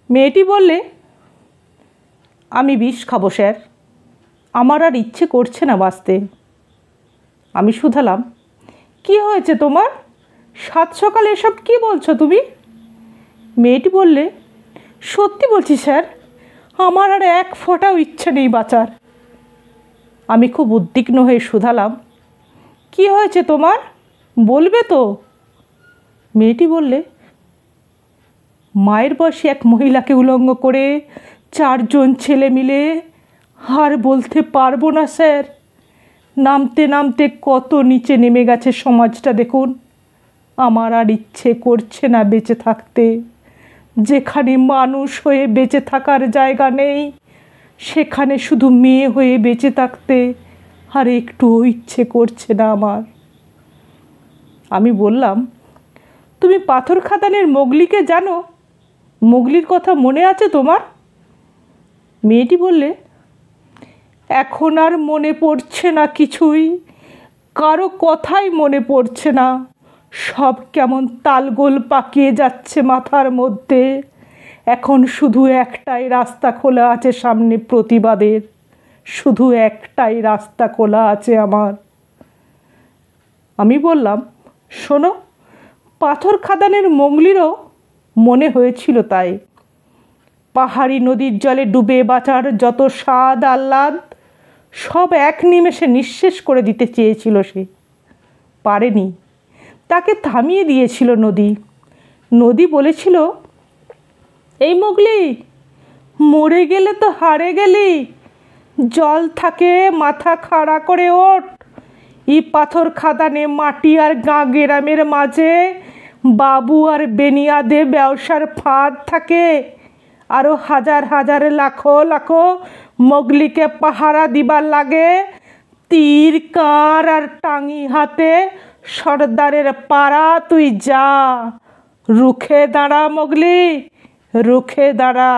মেয়েটি বললে, আমি বিষ খাবো স্যার, আমার আর ইচ্ছে করছে না বাঁচতে। আমি শুধালাম, কি হয়েছে তোমার? সাত সকালে এসব কী বলছো তুমি? মেয়েটি বললে, সত্যি বলছি স্যার, আমার আর এক ফোঁটাও ইচ্ছে নেই বাঁচার। আমি খুব উদ্বিগ্ন হয়ে শুধালাম, কি হয়েছে তোমার, বলবে তো? মেয়েটি বললে, মায়ের বয়সী এক মহিলাকে উলঙ্গ করে 4 জন ছেলে মিলে, আর বলতে পারবো না স্যার, নামতে নামতে কত নিচে নেমে গেছে সমাজটা দেখুন। আমার আর ইচ্ছে করছে না বেঁচে থাকতে। যেখানে মানুষ হয়ে বেঁচে থাকার জায়গা নেই, সেখানে শুধু মেয়ে হয়ে বেঁচে থাকতে আর একটুও ইচ্ছে করছে না আমার। আমি বললাম, তুমি পাথর খাদানের মোগলিকে জানো? মোগলির কথা মনে আছে তোমার? মেয়েটি বললে, এখন আর মনে পড়ছে না কিছুই, কারো কথাই মনে পড়ছে না। সব কেমন তালগোল পাকিয়ে যাচ্ছে মাথার মধ্যে। এখন শুধু একটাই রাস্তা খোলা আছে সামনে, প্রতিবাদের। শুধু একটাই রাস্তা খোলা আছে আমার। আমি বললাম, শোনো, পাথর খাদানের মোগলিরও মনে হয়েছিল তাই। পাহাড়ি নদীর জলে ডুবে বাঁচার যত স্বাদ আহ্লাদ সব এক নিমেষে নিঃশেষ করে দিতে চেয়েছিল সে, পারেনি। তাকে থামিয়ে দিয়েছিল নদী। নদী বলেছিল, এই মোগলি, মরে গেলে তো হারে গেলি, জল থাকে মাথা খাড়া করে ওঠ। এই পাথর খাদানে মাটি আর গাঁ গেরামের মাঝে বাবু আর বেনিয়াদে ব্যবসার ফাঁদ থাকে। আরও হাজার হাজার লাখো লাখো মোগলিকে পাহারা দিবার লাগে, তীর কাঁড় আর টাঙি হাতে সর্দারের পাড়া তুই যা। রুখে দাঁড়া মোগলি, রুখে দাঁড়া।